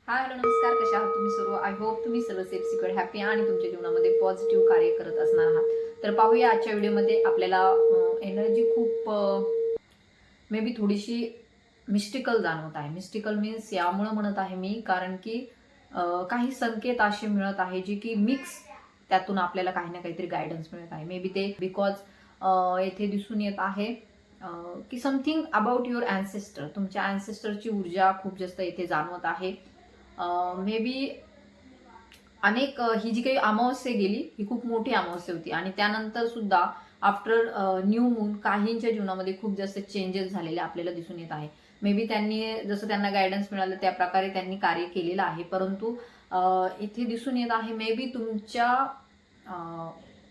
Hi hello नमस्कार, कशा आहात तुम्ही सर्व? आय होप तुम्ही सर्व सेफ सिक्युअर हॅपी आणि तुमच्या जीवनामध्ये पॉझिटिव्ह कार्य करत असणार आहात. तर पाहूया आजच्या व्हिडिओमध्ये आपल्याला एनर्जी खूप मे बी थोडीशी मिस्टिकल जाणवत आहे. मिस्टिकल मीन्स यामुळे म्हणत आहे मी कारण की काही संकेत असे मिळत आहे जे की मिक्स त्यातून आपल्याला काही ना काहीतरी गायडन्स मिळत आहे. मे बी ते बिकॉज येथे दिसून येत आहे की समथिंग अबाउट युअर अँसेस्टर, तुमच्या अँसेस्टरची ऊर्जा खूप जास्त इथे जाणवत आहे. मे बी अनेक ही जी काही अमावस्या गेली ही खूप मोठी अमावस्या होती आणि त्यानंतर सुद्धा आफ्टर न्यू मून काहींच्या जीवनामध्ये खूप जास्त चेंजेस झालेले आपल्याला दिसून येत आहे. मे बी त्यांनी जसं त्यांना गायडन्स मिळालं त्या प्रकारे त्यांनी कार्य केलेलं आहे, परंतु इथे दिसून येत आहे मे बी तुमच्या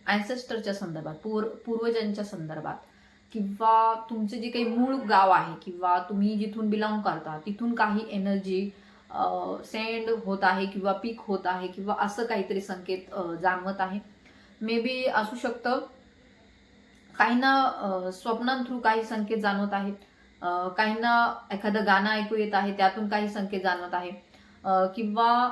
अँसेस्टरच्या संदर्भात, पूर्वजांच्या संदर्भात, किंवा तुमचं जे काही मूळ गाव आहे किंवा तुम्ही जिथून बिलॉंग करता तिथून काही एनर्जी सेंड होत आहे किंवा पीक होत आहे किंवा असं काहीतरी संकेत जाणवत आहे. मे बी असू शकतं काहींना स्वप्नां थ्रू काही संकेत जाणवत आहेत, काहींना एखादं गाणं ऐकू येत आहे त्यातून काही संकेत जाणवत आहे, किंवा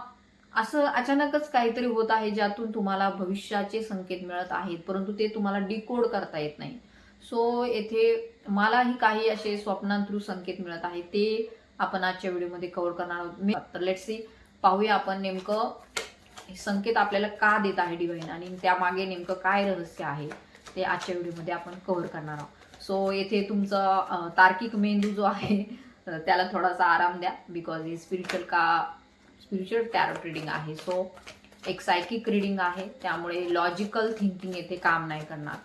असं अचानकच काहीतरी होत आहे ज्यातून तुम्हाला भविष्याचे संकेत मिळत आहेत परंतु ते तुम्हाला डिकोड करता येत नाही. सो येथे मलाही काही असे स्वप्नां थ्रू संकेत मिळत आहे, ते आपण आजच्या व्हिडिओमध्ये कव्हर करणार आहोत. तर लेट्स सी, पाहूया आपण नेमकं संकेत आपल्याला का देत आहे डिवाइन आणि त्यामागे नेमकं काय रहस्य आहे ते आजच्या व्हिडिओमध्ये आपण कव्हर करणार आहोत. सो येथे तुमचा तार्किक मेंदू जो आहे त्याला थोडासा आराम द्या, बिकॉज हे स्पिरिच्युअल टॅरोट रिडिंग आहे. सो एक सायकिक रिडिंग आहे, त्यामुळे लॉजिकल थिंकिंग येथे काम नाही करणार.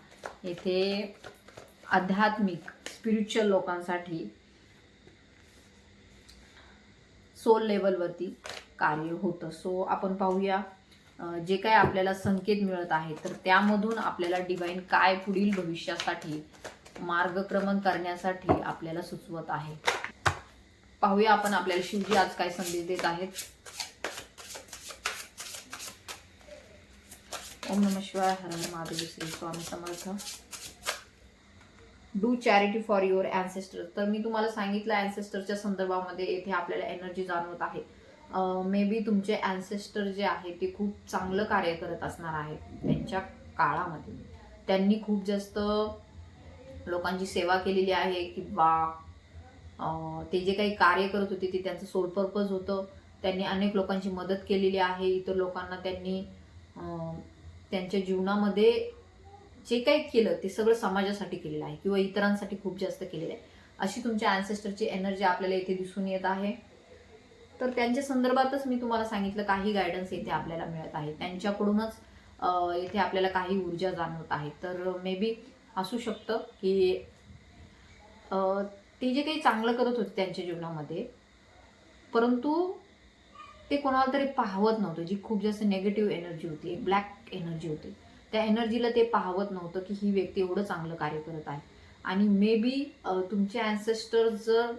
येथे आध्यात्मिक स्पिरिच्युअल लोकांसाठी सोल लेवलवरती कार्य होतं. सो आपण पाहूया जे काय आपल्याला संकेत मिळत आहे तर त्यामधून आपल्याला डिवाइन काय पुढील भविष्यासाठी मार्गक्रमण करण्यासाठी आपल्याला सुचवत आहे. पाहूया आपण आपल्याला शिवजी आज काय संदेश देत आहेत. ओम नमः शिवाय, हर हर Mahadev, Shri Swami Samarth. Do charity for your ancestor. तर मी तुम्हाला सांगितलं अँसेस्टरच्या संदर्भामध्ये येथे आपल्याला एनर्जी जाणवत आहे. मे बी तुमचे अँसेस्टर जे आहे ते खूप चांगलं कार्य करत असणार आहे. त्यांच्या काळामध्ये त्यांनी खूप जास्त लोकांची सेवा केलेली आहे किंवा ते जे काही कार्य करत होते ते त्यांचं सोल पर्पज होतं. त्यांनी अनेक लोकांची मदत केलेली आहे. इतर लोकांना त्यांनी त्यांच्या जीवनामध्ये जे काही केलं ते सगळं समाजासाठी केलेलं आहे किंवा इतरांसाठी खूप जास्त केलेलं आहे. अशी तुमच्या अँसेस्टरची एनर्जी आपल्याला इथे दिसून येत आहे. तर त्यांच्या संदर्भातच मी तुम्हाला सांगितलं काही गायडन्स इथे आपल्याला मिळत आहे. त्यांच्याकडूनच इथे आपल्याला काही ऊर्जा जाणवत आहे. तर मे बी असू शकतं की ते जे काही चांगलं करत होते त्यांच्या जीवनामध्ये, परंतु ते कोणाला तरी पाहवत नव्हतं. जी खूप जास्त निगेटिव्ह एनर्जी होती, एक ब्लॅक एनर्जी होती, त्या एनर्जीला ते पाहवत नव्हतं की ही व्यक्ती एवढं चांगलं कार्य करत आहे. आणि मे बी तुमचे अँसेस्टर जर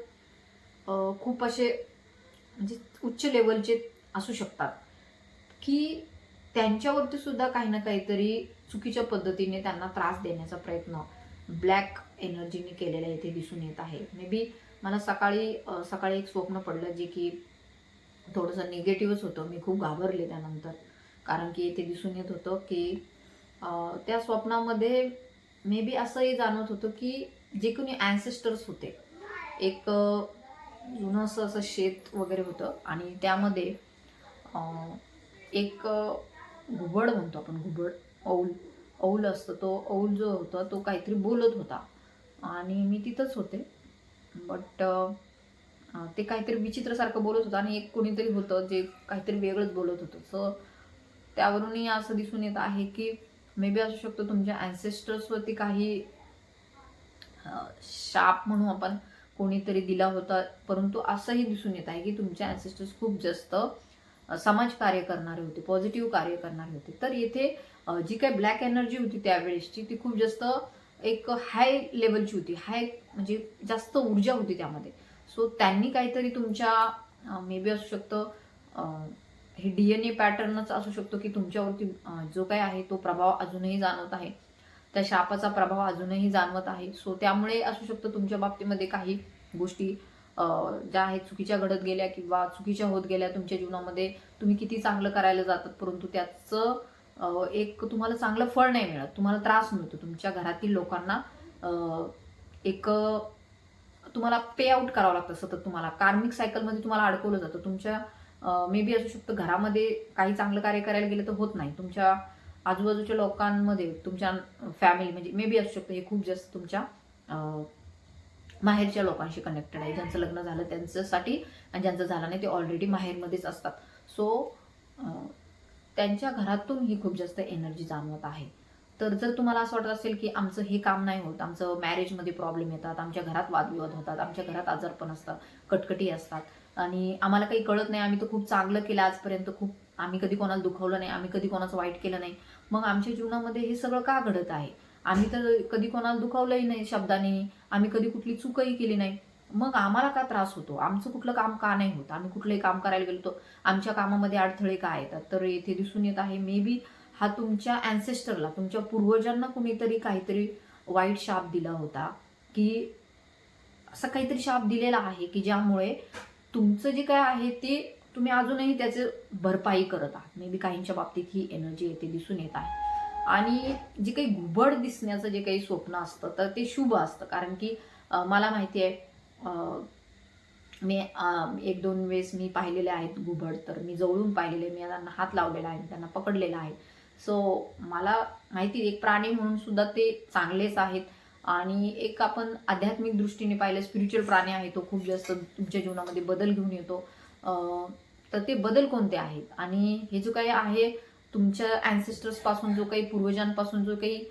खूप असे म्हणजे उच्च लेवलचे असू शकतात की त्यांच्यावरती सुद्धा काही ना काहीतरी चुकीच्या पद्धतीने त्यांना त्रास देण्याचा प्रयत्न ब्लॅक एनर्जीने केलेला इथे दिसून येत आहे. मे बी मला सकाळी एक स्वप्न पडलं जे की थोडंसं निगेटिव्हच होतं. मी खूप घाबरले त्यानंतर, कारण की इथे दिसून येत होतं की त्या स्वप्नामध्ये मे बी असंही जाणवत होतं की जे कोणी अँसेस्टर्स होते, एक जुनं असं शेत वगैरे होतं आणि त्यामध्ये एक घुबड म्हणतो आपण, औल असतं, तो औल जो होता तो काहीतरी बोलत होता आणि मी तिथंच होते. बट ते काहीतरी विचित्रसारखं बोलत होतं आणि एक कोणीतरी होतं जे काहीतरी वेगळंच बोलत होतं. सो त्यावरूनही असं दिसून येत आहे की मे बी असू शकतो तुमच्या अँसेस्टर्सवरती काही शाप म्हणून आपण कोणीतरी दिला होता. परंतु असंही दिसून येत आहे की तुमचे अँसेस्टर्स खूप जास्त समाजकार्य करणारे होते, पॉझिटिव्ह कार्य करणारे होते. तर येथे जी काही ब्लॅक एनर्जी होती त्यावेळेसची ती खूप जास्त एक हाय लेवलची होती, हाय म्हणजे जास्त ऊर्जा होती त्यामध्ये. सो त्यांनी काहीतरी तुमच्या मे बी असू शकतं हे DNA पॅटर्नच असू शकतो की तुमच्यावरती जो काही आहे तो प्रभाव अजूनही जाणवत आहे, त्या शापाचा प्रभाव अजूनही जाणवत आहे. सो त्यामुळे असू शकतं तुमच्या बाबतीमध्ये काही गोष्टी ज्या आहेत चुकीच्या घडत गेल्या किंवा चुकीच्या होत गेल्या तुमच्या जीवनामध्ये, तुम्ही किती चांगलं करायला जातात परंतु त्याचं एक तुम्हाला चांगलं फळ नाही मिळत, तुम्हाला त्रास मिळतो. तुमच्या घरातील लोकांना एक तुम्हाला पे आउट करावं लागतं सतत. तुम्हाला कार्मिक सायकलमध्ये तुम्हाला अडकवलं जातं. तुमच्या मे बी असू शकतं घरामध्ये काही चांगलं कार्य करायला गेलं तर होत नाही. तुमच्या आजूबाजूच्या लोकांमध्ये, तुमच्या फॅमिली म्हणजे मे बी असू शकतं हे खूप जास्त तुमच्या माहेरच्या लोकांशी कनेक्टेड आहे. ज्यांचं लग्न झालं त्यांच्यासाठी, आणि ज्यांचं झालं नाही ते ऑलरेडी माहेरमध्येच असतात. सो त्यांच्या घरातून ही खूप जास्त एनर्जी जाणवत आहे. तर जर तुम्हाला असं वाटत असेल की आमचं हे काम नाही होत, आमचं मॅरेजमध्ये प्रॉब्लेम येतात, आमच्या घरात वादविवाद होतात, आमच्या घरात आजारपण असतात, कटकटी असतात आणि आम्हाला काही कळत नाही, आम्ही तर खूप चांगलं केलं आजपर्यंत, खूप आम्ही कधी कोणाला दुखवलं नाही, आम्ही कधी कोणाचं वाईट केलं नाही, मग आमच्या जीवनामध्ये हे सगळं का घडत आहे? आम्ही तर कधी कोणाला दुखावलंही नाही शब्दाने, आम्ही कधी कुठली चूकही केली नाही, मग आम्हाला का त्रास होतो? आमचं कुठलं काम का नाही होत? आम्ही कुठलंही काम करायला गेलो तर आमच्या कामामध्ये अडथळे का येतात? तर येथे दिसून येत आहे मे बी हा तुमच्या अँसेस्टरला, तुमच्या पूर्वजांना कुणीतरी काहीतरी वाईट शाप दिला होता, की असं काहीतरी शाप दिलेला आहे की ज्यामुळे तुमचं जे काय आहे ते तुम्ही अजूनही त्याचे भरपाई करत आहात. मे बी काहींच्या बाबतीत ही एनर्जी येते दिसून येत आहे. आणि जे काही घुबड दिसण्याचं जे काही स्वप्न असतं तर ते शुभ असतं, कारण की मला माहिती आहे, मी 1-2 वेळेस मी पाहिलेले आहेत घुबड, तर मी जवळून पाहिलेले, मी त्यांना हात लावलेला आहे, त्यांना पकडलेला आहे. सो मला माहिती एक प्राणी म्हणून सुद्धा ते चांगलेच आहेत. आणि एक आपण आध्यात्मिक दृष्टीने पाहिलं स्पिरिच्युअल प्राणी आहे, तो खूप जास्त तुमच्या जीवनामध्ये बदल घेऊन येतो. तर ते बदल कोणते आहेत आणि हे जो काही आहे तुमच्या अँसेस्टर्स पासून, जो काही पूर्वजांपासून जो काही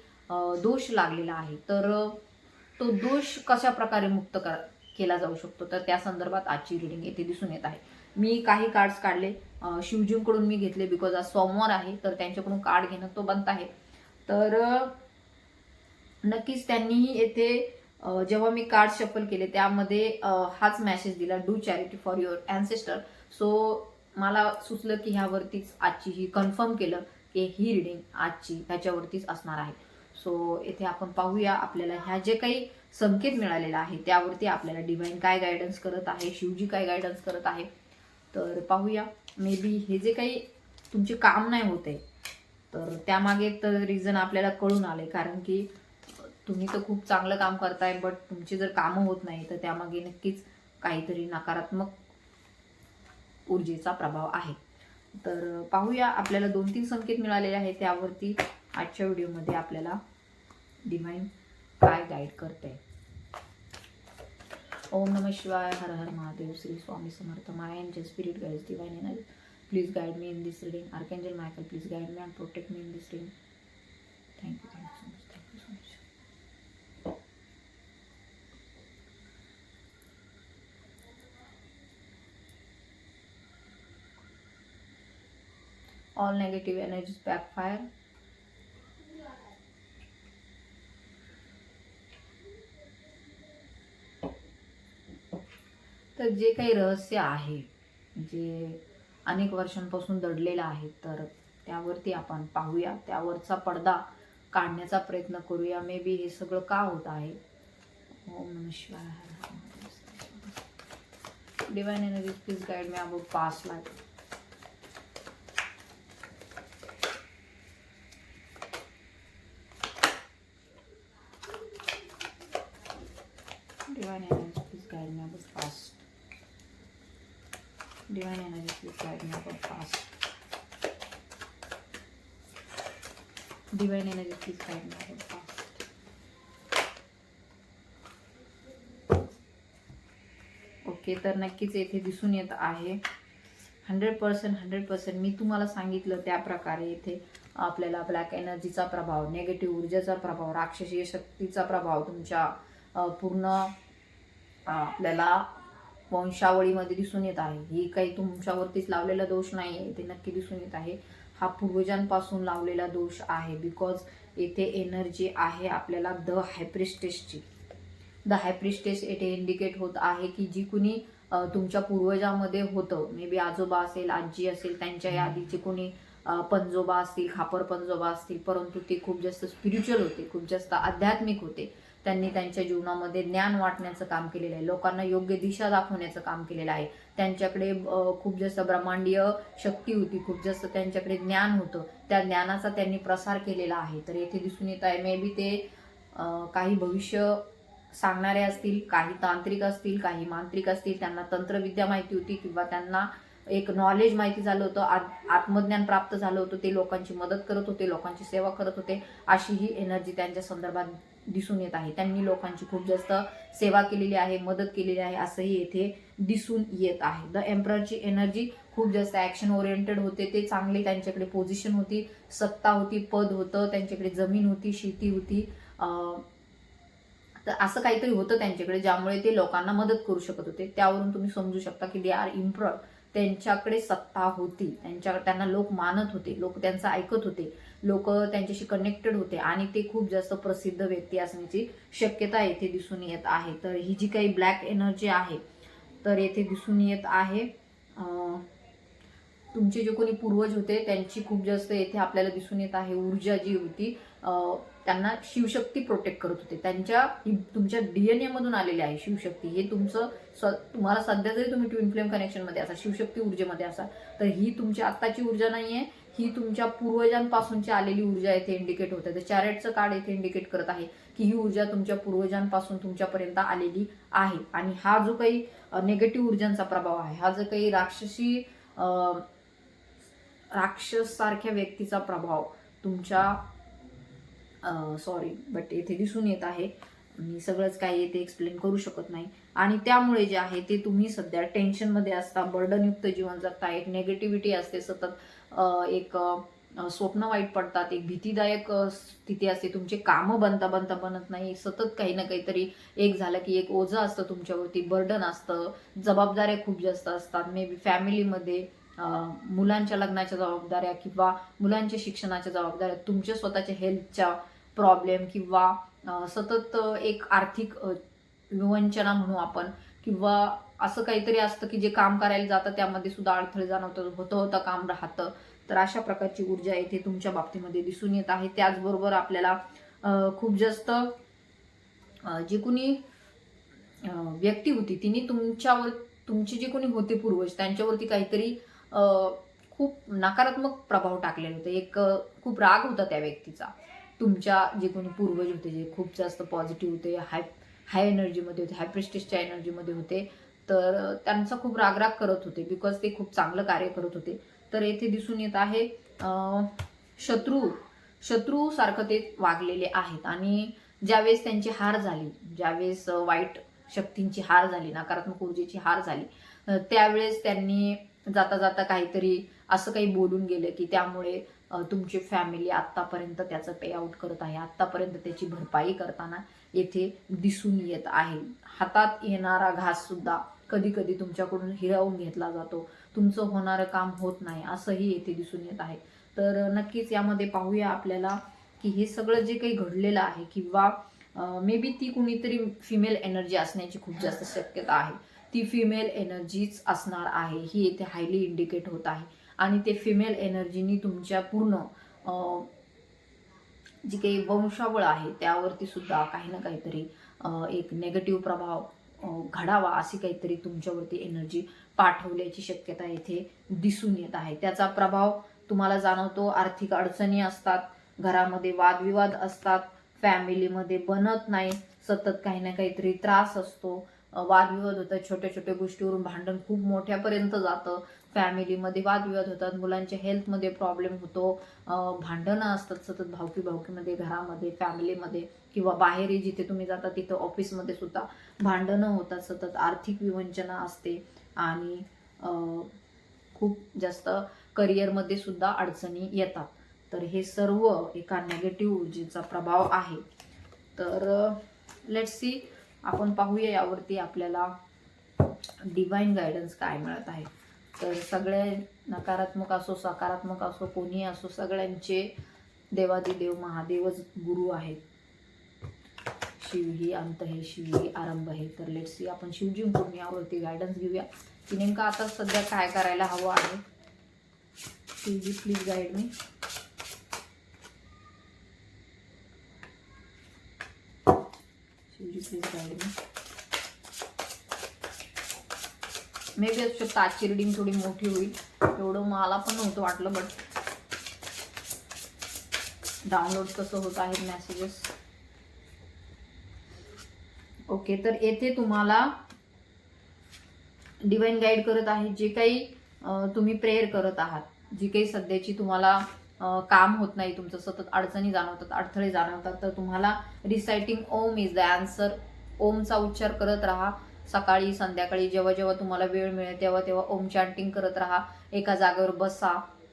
दोष लागलेला आहे, तर तो दोष कशा प्रकारे मुक्त केला जाऊ शकतो, तर त्या संदर्भात आजची रीडिंग येथे दिसून येत आहे. मी काही कार्ड्स काढले, शिवजींकडून मी घेतले, बिकॉज आज सोमवार आहे तर त्यांच्याकडून कार्ड घेणं तो बनत आहे. तर नक्कीच त्यांनीही येथे जेव्हा मी कार्ड शफल केले त्यामध्ये हाच मेसेज दिला, do charity for your ancestor. So मला सुचलं की ह्यावरतीच आजची ही कन्फर्म केलं की ही रीडिंग आजची ह्याच्यावरतीच असणार आहे. सो येथे आपण पाहूया आपल्याला ह्या जे काही संकेत मिळालेला आहे त्यावरती आपल्याला डिवाइन काय गायडन्स करत आहे, शिवजी काय गायडन्स करत आहे. तर पाहूया. मे बी हे जे काही तुमचे काम नाही होते तर त्यामागे तर रिझन आपल्याला कळून आले, कारण की तुम्ही तर खूप चांगलं काम करताय, बट तुमची जर कामं होत नाही तर त्यामागे नक्कीच काहीतरी नकारात्मक ऊर्जेचा प्रभाव आहे. तर पाहूया, आपल्याला 2-3 संकेत मिळालेले आहेत, त्यावरती आजच्या व्हिडिओमध्ये आपल्याला डिवाइन काय गाईड करते. ओम नमः शिवाय, हर हर Mahadev, Shri Swami Samarth. My angel spirit guides, divine energy, please guide me in this reading. Archangel Michael, please guide me and protect me in this reading. Thank you so much, thank you so much. All negative energies backfire. तर जे काही रहस्य आहे, जे अनेक वर्षांपासून दडलेलं आहे, तर त्यावरती आपण पाहूया, त्यावरचा पडदा काढण्याचा प्रयत्न करूया. मे बी हे सगळं का होत आहे. ओम नमः शिवाय. Divine energy please guide me about past life. Divine energy, please guide me about past. Divine energy, please guide me about past. Divine energy, please guide me about past. Okay, तर नक्कीच येथे दिसून येत आहे 100% मी तुम्हाला सांगितलं त्या प्रकारे येथे आपल्याला ब्लॅक एनर्जीचा प्रभाव, नेगेटिव्ह ऊर्जेचा प्रभाव, राक्षसीय शक्तीचा प्रभाव तुमच्या पूर्ण आपल्याला वंशावळीमध्ये दिसून येत आहे. ही काही तुमच्यावरतीच लावलेला दोष नाही आहे, ते नक्की दिसून येत आहे. हा पूर्वजांपासून लावलेला दोष आहे, बिकॉज येथे एनर्जी आहे आपल्याला द हायप्रिस्टेसची. द हायप्रिस्टेस येथे इंडिकेट होत आहे की जी कुणी तुमच्या पूर्वजामध्ये होतं, मे बी आजोबा असेल, आजी असेल, त्यांच्या यादीचे कोणी पंजोबा असतील, खापर पंजोबा असतील, परंतु ते खूप जास्त स्पिरिच्युअल होते, खूप जास्त आध्यात्मिक होते. त्यांनी त्यांच्या जीवनामध्ये ज्ञान वाटण्याचं काम केलेलं आहे, लोकांना योग्य दिशा दाखवण्याचं काम केलेलं आहे. त्यांच्याकडे खूप जास्त ब्रह्मांडीय शक्ती होती, खूप जास्त त्यांच्याकडे ज्ञान होतं, त्या ज्ञानाचा त्यांनी प्रसार केलेला आहे. तर येथे दिसून येत आहे मे बी ते काही भविष्य सांगणारे असतील, काही तांत्रिक असतील, काही मांत्रिक असतील, त्यांना तंत्रविद्या माहिती होती किंवा त्यांना एक नॉलेज माहिती झालं होतं, आत्मज्ञान प्राप्त झालं होतं, ते लोकांची मदत करत होते, लोकांची सेवा करत होते, अशी ही एनर्जी त्यांच्या संदर्भात दिसून येत आहे. त्यांनी लोकांची खूप जास्त सेवा केलेली आहे, मदत केलेली आहे, असंही येथे दिसून येत आहे. द एम्पररची एनर्जी खूप जास्त ॲक्शन ओरिएंटेड होते, ते चांगले, त्यांच्याकडे पोझिशन होती, सत्ता होती, पद होतं, त्यांच्याकडे जमीन होती, शेती होती, तर असं काहीतरी होतं त्यांच्याकडे ज्यामुळे ते लोकांना मदत करू शकत होते. त्यावरून तुम्ही समजू शकता की दे आर इम्परर. त्यांच्याकडे सत्ता होती, त्यांना लोक मानत होते, लोक त्यांचं ऐकत होते, लोक त्यांच्याशी कनेक्टेड होते आणि ते खूप जास्त प्रसिद्ध व्यक्ती असण्याची शक्यता येथे दिसून येत आहे. तर ही जी काही ब्लॅक एनर्जी आहे तर येथे दिसून येत आहे तुमचे जे कोणी पूर्वज होते त्यांची खूप जास्त येथे आपल्याला दिसून येत आहे ऊर्जा जी होती, त्यांना शिवशक्ती प्रोटेक्ट करत होते. तुमच्या डीएनए मधून आलेली आहे शिवशक्ती. हे तुम्हाला सध्या जरी तुम्ही ट्विन फ्लेम कनेक्शन मध्ये असाल, शिवशक्ती ऊर्जेमध्ये असाल, तर ही तुमची आत्ताची ऊर्जा नाहीये, ही तुमच्या पूर्वजांपासूनची आलेली ऊर्जा येथे इंडिकेट होते. तर चॅरेटचं कार्ड येथे इंडिकेट करत आहे की ही ऊर्जा तुमच्या पूर्वजांपासून तुमच्यापर्यंत आलेली आहे. आणि हा जो काही निगेटिव्ह ऊर्जांचा प्रभाव आहे, हा जो काही राक्षस सारख्या व्यक्तीचा प्रभाव तुमच्या बट येथे दिसून येत आहे. मी सगळंच काही येथे एक्सप्लेन करू शकत नाही. आणि त्यामुळे जे आहे ते तुम्ही सध्या टेन्शनमध्ये असता, बर्डनयुक्त जीवन जगता, एक नेगेटिव्हिटी असते सतत, एक स्वप्न वाईट पडतात, एक भीतीदायक स्थिती असते, तुमचे कामं बनत नाही, सतत काही ना काहीतरी एक झालं की एक ओझं असतं तुमच्यावरती, बर्डन असतं, जबाबदाऱ्या खूप जास्त असतात. मे बी फॅमिलीमध्ये मुलांच्या लग्नाच्या जबाबदाऱ्या किंवा मुलांच्या शिक्षणाच्या जबाबदाऱ्या, तुमच्या स्वतःच्या हेल्थच्या प्रॉब्लेम किंवा सतत एक आर्थिक विवंचना म्हणू आपण, किंवा असं काहीतरी असतं की जे काम करायला जातं त्यामध्ये सुद्धा अडथळे जाणवतं, होता काम राहतं. तर अशा प्रकारची ऊर्जा येथे तुमच्या बाबतीमध्ये दिसून येत आहे. त्याचबरोबर आपल्याला खूप जास्त जे कोणी व्यक्ती होती तिने तुमचे जे कोणी होते पूर्वज त्यांच्यावरती काहीतरी खूप नकारात्मक प्रभाव टाकलेले होते. एक खूप राग होता त्या व्यक्तीचा. तुमच्या जे कोणी पूर्वज होते जे खूप जास्त पॉझिटिव्ह होते, हाय एनर्जीमध्ये होते, हाय प्रेस्टिजच्या एनर्जीमध्ये होते, तर त्यांचा खूप रागराग करत होते बिकॉज ते खूप चांगलं कार्य करत होते. तर येथे दिसून येत आहे शत्रू सारखं ते वागलेले आहेत. आणि ज्यावेळेस त्यांची हार झाली, ज्यावेळेस वाईट शक्तींची हार झाली, नकारात्मक ऊर्जेची हार झाली, त्यावेळेस त्यांनी जाता जाता काहीतरी असं काही बोलून गेलं की त्यामुळे तुमची फॅमिली आत्तापर्यंत त्याचं पे आउट करत आहे, आत्तापर्यंत त्याची भरपाई करताना येथे दिसून येत आहे. हातात येणारा घास सुद्धा कधी कधी तुमच्याकडून हिरावून घेतला जातो, तुमचं होणारं काम होत नाही, असंही येथे दिसून येत आहे. तर नक्कीच यामध्ये पाहूया आपल्याला की हे सगळं जे काही घडलेलं आहे किंवा मे बी ती कुणीतरी फिमेल एनर्जी असण्याची खूप जास्त शक्यता आहे. ती फिमेल एनर्जीच असणार आहे, ही येथे हायली इंडिकेट होत आहे. आणि ते फिमेल एनर्जीनी तुमच्या पूर्ण जी काही वंशावळ आहे त्यावरती सुद्धा काही ना काहीतरी एक नेगेटिव्ह प्रभाव घडावा अशी काहीतरी तुमच्यावरती एनर्जी पाठवल्याची शक्यता येथे दिसून येत आहे. त्याचा प्रभाव तुम्हाला जाणवतो. आर्थिक अडचणी असतात, घरामध्ये वादविवाद असतात, फॅमिलीमध्ये बनत नाही, सतत काही ना काहीतरी त्रास असतो, वादविवाद होतात, छोट्या छोट्या गोष्टीवरून भांडण खूप मोठ्यापर्यंत जातं, फॅमिलीमध्ये वादविवाद होतात, मुलांच्या हेल्थमध्ये प्रॉब्लेम होतो, भांडणं असतात सतत भावकीमध्ये, घरामध्ये, फॅमिलीमध्ये किंवा बाहेरही जिथे तुम्ही जाता तिथं ऑफिसमध्ये सुद्धा भांडणं होतात, सतत आर्थिक विवंचना असते आणि खूप जास्त करिअरमध्ये सुद्धा अडचणी येतात. तर हे सर्व एका नेगेटिव्ह ऊर्जेचा प्रभाव आहे. तर लेट्स सी, आपण पाहूया यावरती आपल्याला डिवाइन गायडन्स काय मिळत आहे. तर सगळे नकारात्मक असो सकारात्मक असो कोणी असो, सगळ्यांचे देवादिदेव महादेवच गुरु आहेत. शिव ही अंत है, शिव ही आरंभ आहे. तर लेट्स सी, आपण शिवजींकडून यावरती गायडन्स घेऊया की नेमकं आता सध्या काय करायला हवं आहे. Shivji please guide me. Please guide me. May be असू शकतं आजची रिडिंग थोडी मोठी होईल, एवढं मला पण नव्हतं वाटलं, बट डाउनलोड कसं होत आहे मेसेजेस. ओके, तर येथे तुम्हाला डिवाइन गाईड करत आहे. जे काही तुम्ही प्रेयर करत आहात, जी काही सध्याची तुम्हाला काम होत नाही, तुमचं सतत अडचणी जाणवतात, अडथळे जाणवतात, तर तुम्हाला रिसायटिंग ओम इज द आन्सर. ओमचा उच्चार करत राहा. सकाळी संध्याकाळी जेव्हा जेव्हा तुम्हाला वेळ मिळेल तेव्हा तेव्हा ओम चॅन्टिंग करत राहा. एका जागेवर बसा,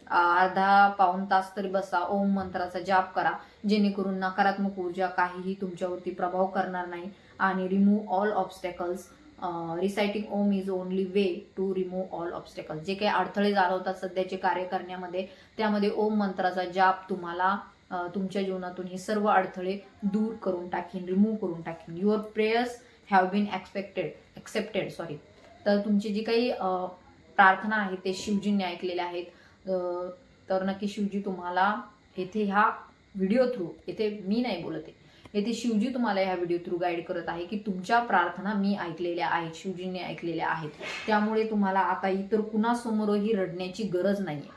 अर्धा पाऊण तास तरी बसा, ओम मंत्राचा जाप करा, जेणेकरून नकारात्मक ऊर्जा काहीही तुमच्यावरती प्रभाव करणार नाही. आणि remove all obstacles. Reciting Om is only way to remove all obstacles. जे काही अडथळे जाणवतात सध्याचे कार्य करण्यामध्ये, त्यामध्ये ओम मंत्राचा जाप तुम्हाला तुमच्या जीवनातून हे सर्व अडथळे दूर करून टाकीन, रिमूव्ह करून टाकीन. Your prayers have been accepted. तर तुमची जी काही प्रार्थना आहे ते शिवजींनी ऐकलेल्या आहेत. तर नक्की शिवजी तुम्हाला येथे ह्या व्हिडिओ थ्रू, येथे मी नाही बोलत आहे, येथे शिवजी तुम्हाला ह्या व्हिडिओ थ्रू गाईड करत आहे की तुमच्या प्रार्थना मी ऐकलेल्या आहेत, शिवजींनी ऐकलेल्या आहेत. त्यामुळे तुम्हाला आता इतर कुणासमोरही रडण्याची गरज नाही आहे.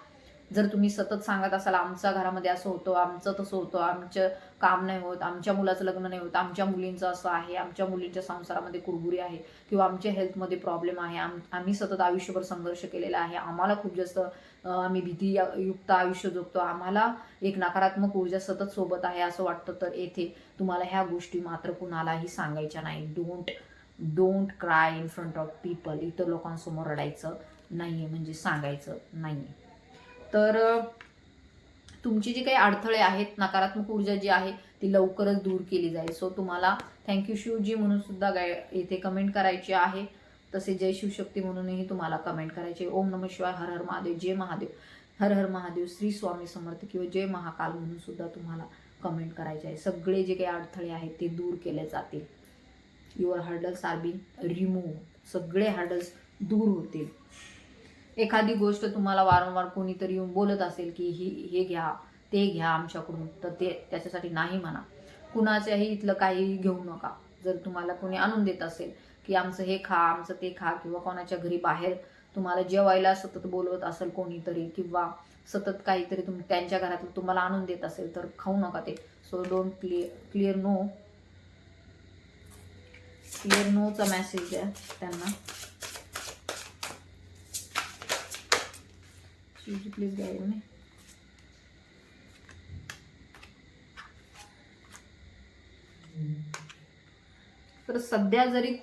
जर तुम्ही सतत सांगत असाल आमच्या घरामध्ये असं होतं, आमचं तसं होतं, आमचं काम नाही होत, आमच्या मुलाचं लग्न नाही होत, आमच्या मुलींचं असं आहे, आमच्या मुलींच्या संसारामध्ये कुरबुरी आहे, किंवा आमच्या हेल्थमध्ये प्रॉब्लेम आहे, आम्ही सतत आयुष्यभर संघर्ष केलेला आहे, आम्हाला खूप जास्त आम्ही भीतीयुक्त आयुष्य जगतो, आम्हाला एक नकारात्मक ऊर्जा सतत सोबत आहे असं वाटतं, तर येथे तुम्हाला ह्या गोष्टी मात्र कुणालाही सांगायच्या नाही. Don't cry in front of people. इतर लोकांसमोर रडायचं नाहीये, म्हणजे सांगायचं नाहीये. तर तुमची जी काही अडथळे आहेत, नकारात्मक ऊर्जा जी आहे ती लवकरच दूर केली जाईल. सो तुम्हाला थँक्यू शिवजी म्हणून सुद्धा इथे कमेंट करायची आहे. तसे जय शिवशक्ती म्हणूनही तुम्हाला कमेंट करायचे. ओम नमः शिवाय, हर हर महादेव, जय महादेव, हर हर महादेव, श्री स्वामी समर्थ किंवा जय महाकाल म्हणून सुद्धा तुम्हाला कमेंट करायचे आहे. सगळे जे काही अडथळे आहेत ते दूर केले जातील. Your hurdles are been remove. सगळे हर्डल्स दूर होतील. एखादी गोष्ट तुम्हाला वारंवार कोणीतरी येऊन बोलत असेल की हे घ्या, ते घ्या आमच्याकडून, तर ते त्याच्यासाठी नाही म्हणा. कुणाच्याही इथलं काही घेऊ नका. जर तुम्हाला कोणी आणून देत असेल की आमचं हे खा, आमचं ते खा, किंवा कोणाच्या घरी बाहेर तुम्हाला जेवायला सतत बोलवत असेल कोणीतरी, किंवा सतत काहीतरी त्यांच्या घरातलं तुम्हाला आणून देत असेल, तर खाऊ नका ते. सो डोंट क्लिअर नोचा मेसेज द्या त्यांना. प्लीज गाईड मी. तर सध्या जरी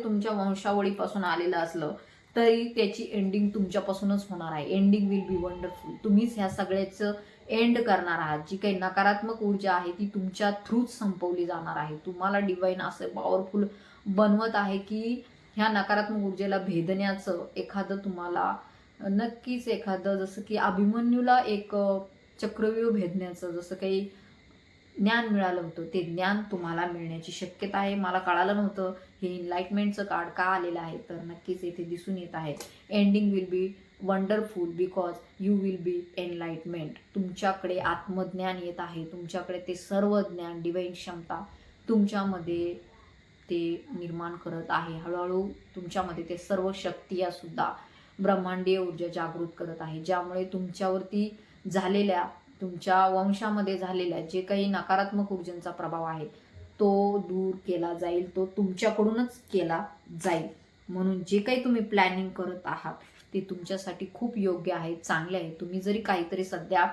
तुमच्या वंशावळीपासून आलेलं असलं तरी त्याची एंडिंग तुमच्यापासूनच होणार आहे. Ending will be wonderful. तुम्हीच ह्या सगळ्याचं एंड करणार आहात. जी काही नकारात्मक ऊर्जा आहे ती तुमच्या थ्रूच संपवली जाणार आहे. तुम्हाला डिवाइन असं पॉवरफुल बनवत आहे की ह्या नकारात्मक ऊर्जेला भेदण्याचं एखादं तुम्हाला नक्कीच एखादं, जसं की अभिमन्यूला एक चक्रव्यूह भेदण्याचं जसं काही ज्ञान मिळालं होतं, ते ज्ञान तुम्हाला मिळण्याची शक्यता आहे. मला कळालं नव्हतं हे इनलाइटमेंटचं कार्ड का आलेलं आहे, तर नक्कीच येथे दिसून येत आहे. Ending will be wonderful because you will be enlightenment. तुमच्याकडे आत्मज्ञान येत आहे. तुमच्याकडे ते सर्व ज्ञान, डिवाइन क्षमता तुमच्यामध्ये ते निर्माण करत आहे. हळूहळू तुमच्यामध्ये ते सर्व शक्ती सुद्धा ब्रह्मांडीय ऊर्जा जागृत करत आहे, ज्यामुळे तुमच्यावरती झालेल्या, तुमच्या वंशामध्ये झालेल्या जे काही नकारात्मक ऊर्जेचा प्रभाव आहे तो दूर केला जाईल. तो तुमच्याकडूनच केला जाईल. म्हणून जे काही तुम्ही प्लॅनिंग करत आहात ते तुमच्यासाठी खूप योग्य आहे, चांगले आहे. तुम्ही जरी काहीतरी सध्या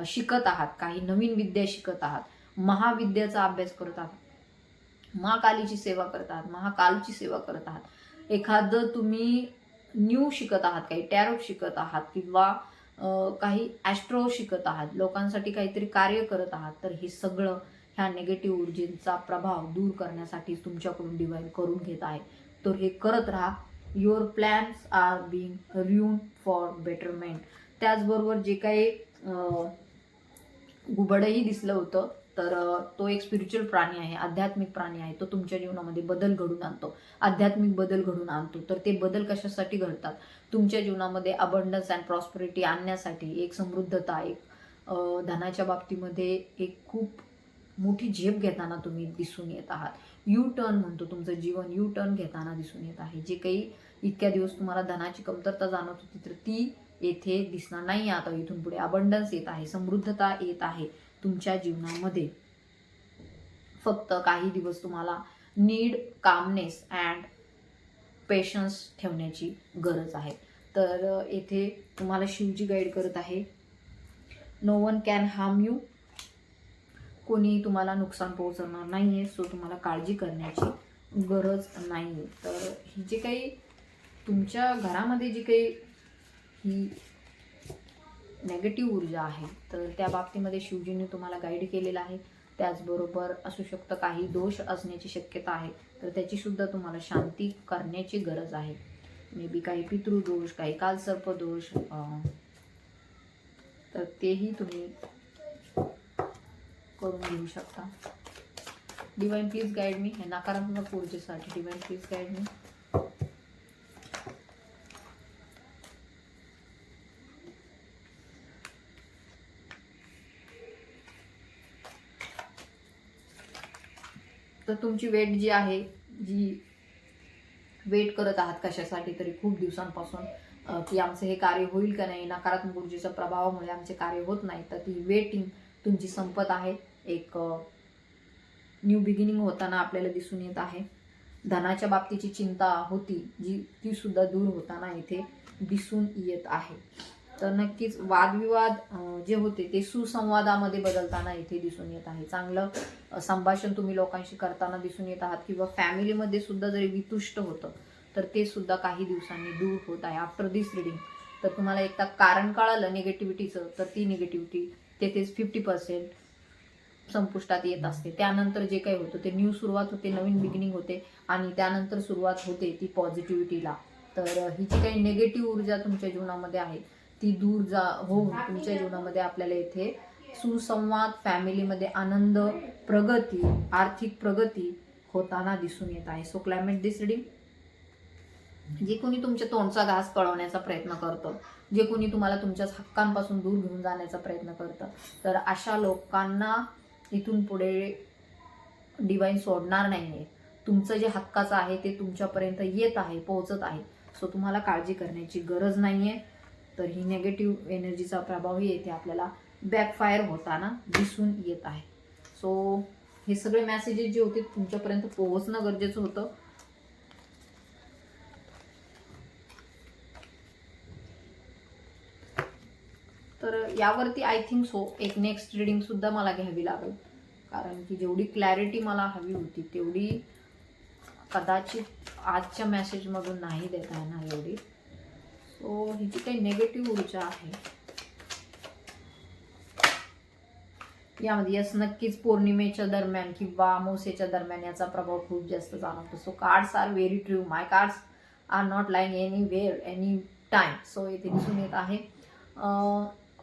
शिकत आहात, काही नवीन विद्या शिकत आहात, महाविद्याचा अभ्यास करत आहात, महाकालीची सेवा करत आहात, महाकालची सेवा करत आहात, एखादं तुम्ही न्यू शिकत आहात, काही टॅरो शिकत आहात, किंवा काही ॲस्ट्रो शिकत आहात, लोकांसाठी काहीतरी कार्य करत आहात, तर हे सगळं ह्या निगेटिव्ह ऊर्जेचा प्रभाव दूर करण्यासाठी तुमच्याकडून डिवाइन करून घेत आहे. तर हे करत राहा. Your plans are being renewed for betterment. त्याचबरोबर जे काही घुबडही दिसलं होतं, तर तो एक स्पिरिच्युअल प्राणी आहे, आध्यात्मिक प्राणी आहे. तो तुमच्या जीवनामध्ये बदल घडून आणतो, आध्यात्मिक बदल घडून आणतो. तर ते बदल कशासाठी घडतात? तुमच्या जीवनामध्ये अबंडन्स अँड प्रॉस्पेरिटी आणण्यासाठी, एक समृद्धता, एक धनाच्या बाबतीमध्ये एक खूप मोठी झेप घेताना तुम्ही दिसून येत आहात. यू टर्न म्हणतो, तुमचं जीवन यू टर्न घेताना दिसून येत आहे. जे काही इतक्या दिवस तुम्हाला धनाची कमतरता जाणवत होती तर ती येथे दिसणार नाही. आता इथून पुढे अबंडन्स येत आहे, समृद्धता येत आहे तुमच्या जीवनामध्ये. फक्त काही दिवस तुम्हाला नीड कामनेस अँड पेशन्स ठेवण्याची गरज आहे. तर येथे तुम्हाला शिवजी गाईड करत आहे, no one can harm you. कोणी तुम्हाला नुकसान पोहोचवणार नाहीये, सो तुम्हाला काळजी करण्याची गरज नाहीये. तर ही जे काही तुमच्या घरामध्ये जी काही ही नेगेटिव्ह ऊर्जा आहे तर त्या बाबतीमध्ये शिवजींनी तुम्हाला गाईड केलेलं आहे. त्याचबरोबर असू शकतं काही दोष असण्याची शक्यता आहे, तर त्याची सुद्धा तुम्हाला शांती करण्याची गरज आहे. मे बी काही पितृदोष, काही कालसर्पदोष, तर तेही तुम्ही करून घेऊ शकता. डिवाइन प्लीज गाईड मी. हे नकारात्मक ऊर्जेसाठी डिवाइन प्लीज गाईड मी. तर तुमची वेट जी आहे, जी वेट करत आहात कशासाठी तरी खूप दिवसांपासून, की आमचं हे कार्य होईल का नाही, नकारात्मक ऊर्जेच्या प्रभावामुळे आमचे कार्य होत नाही, तर ती वेटिंग तुमची संपत आहे. एक न्यू बिगिनिंग होताना आपल्याला दिसून येत आहे. धनाच्या बाबतीची चिंता होती जी, ती सुद्धा दूर होताना इथे दिसून येत आहे. तर नक्कीच वादविवाद जे होते ते सुसंवादामध्ये बदलताना इथे दिसून येत आहे. चांगलं संभाषण तुम्ही लोकांशी करताना दिसून येत आहात, किंवा फॅमिलीमध्ये सुद्धा जरी वितुष्ट होतं तर ते सुद्धा काही दिवसांनी दूर होत आहे. आफ्टर दिस रिडिंग तर तुम्हाला एकदा कारण कळालं निगेटिव्हिटीचं, तर ती निगेटिव्हिटी तेथेच 50% संपुष्टात येत असते. त्यानंतर जे काही होतं ते न्यू सुरुवात होते, नवीन बिगिनिंग होते, आणि त्यानंतर सुरुवात होते ती पॉझिटिव्हिटीला. तर ही जी काही निगेटिव्ह ऊर्जा तुमच्या जीवनामध्ये आहे ती दूर होऊन तुमच्या जीवनामध्ये आपल्याला इथे सुसंवाद, फॅमिलीमध्ये आनंद, प्रगती, आर्थिक प्रगती होताना दिसून येत आहे. सो क्लायमेट दिस रिडिंग. जे कोणी तुमच्या तोंडचा घास पळवण्याचा प्रयत्न करतं, जे कोणी तुम्हाला तुमच्याच हक्कांपासून दूर घेऊन जाण्याचा प्रयत्न करतं, तर अशा लोकांना इथून पुढे डिवाइन सोडणार नाहीये. तुमचं जे हक्काचं आहे ते तुमच्यापर्यंत येत आहे, पोहोचत आहे. सो तुम्हाला काळजी करण्याची गरज नाहीये. तर ही नेगेटिव्ह एनर्जीचा प्रभावही येथे आपल्याला बॅकफायर होताना दिसून येत आहे. सो हे सगळे मेसेजेस जे होते तुमच्यापर्यंत पोहोचणं गरजेचं होतं. तर यावरती आय थिंक सो एक नेक्स्ट रिडिंग सुद्धा मला घ्यावी लागेल, कारण की जेवढी क्लॅरिटी मला हवी होती तेवढी कदाचित आजच्या मेसेजमधून नाही देता येणार एवढी. सो ही जी काही निगेटिव्ह ऊर्जा आहे यामध्ये यस नक्कीच पौर्णिमेच्या दरम्यान किंवा अमावस्येच्या दरम्यान याचा प्रभाव खूप जास्त जाणवतो. So cards are very true. My cards are not lying anywhere any time. So इथे दिसून येत आहे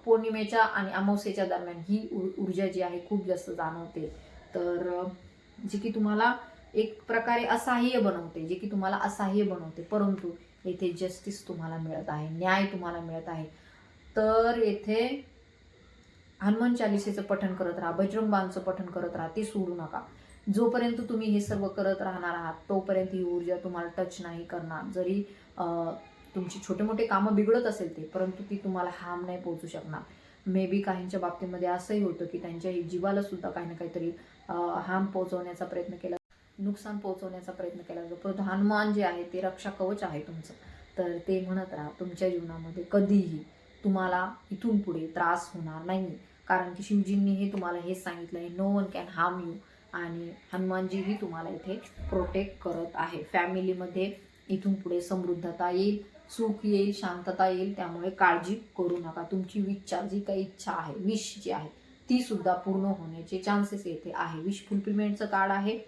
पौर्णिमेच्या आणि अमावस्येच्या दरम्यान ही ऊर्जा जी आहे खूप जास्त जाणवते. तर जी की तुम्हाला एक प्रकारे असहाय्य बनवते, जे की तुम्हाला असहाय्य बनवते, परंतु येथे जस्टिस तुम्हाला मिळत आहे, न्याय तुम्हाला मिळत आहे. तर येथे हनुमान चालिसेचं पठण करत राहा, बजरंग बाणचं पठण करत राहा, ते सोडू नका. जोपर्यंत तुम्ही हे सर्व करत राहणार आहात तोपर्यंत ही ऊर्जा तुम्हाला टच नाही करणार. जरी तुमची छोटे मोठे कामं बिघडत असेल ते, परंतु ती तुम्हाला हार्म नाही पोहोचू शकणार. मे बी काहींच्या बाबतीमध्ये असंही होतं की त्यांच्या जीवाला सुद्धा काही ना काहीतरी हार्म पोहोचवण्याचा प्रयत्न केला, नुकसान पोहोचवण्याचा प्रयत्न केला जातो. परंतु हनुमान जे आहे ते रक्षा कवच आहे तुमचं. तर ते म्हणत राहा तुमच्या जीवनामध्ये कधीही तुम्हाला इथून पुढे त्रास होणार नाही, कारण की शिवजींनी हे तुम्हाला हेच सांगितलं आहे, no one can harm you. आणि हनुमानजीही तुम्हाला इथे प्रोटेक्ट करत आहे. फॅमिलीमध्ये इथून पुढे समृद्धता येईल, सुख येईल, शांतता येईल. त्यामुळे काळजी करू नका. तुमची विचार जी काही इच्छा आहे, विश जी आहे ती सुद्धा पूर्ण होण्याचे चान्सेस येथे आहे. विश फुलफिलमेंटचं कार्ड आहे.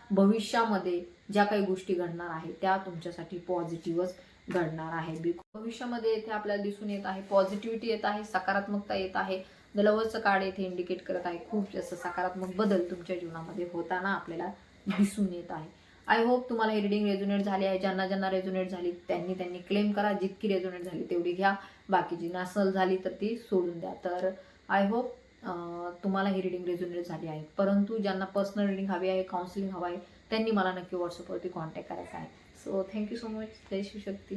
भविष्यामध्ये ज्या काही गोष्टी घडणार आहेत त्या तुमच्यासाठी पॉझिटिव्हच घडणार आहे. भविष्यामध्ये येथे आपल्याला दिसून येत आहे पॉझिटिव्हिटी येत आहे, सकारात्मकता येत आहे. द लव्हरचं कार्ड येथे इंडिकेट करत आहे खूप जास्त सकारात्मक बदल तुमच्या जीवनामध्ये होताना आपल्याला दिसून येत आहे. आय होप तुम्हाला ही रिडिंग रेझोनेट झाली आहे. ज्यांना ज्यांना रेझोनेट झाली त्यांनी क्लेम करा. जितकी रेझोनेट झाली तेवढी घ्या, बाकीची नसल झाली तर ती सोडून द्या. तर आय होप तुम्हाला ही रिडिंग रेझोनेट झाली आहे. परंतु ज्यांना पर्सनल रिडिंग हवी आहे, काउन्सिलिंग हवं आहे, त्यांनी मला नक्की व्हॉट्सअपवरती कॉन्टॅक्ट करायचा आहे. So thank you so much. जय शिवशक्ती.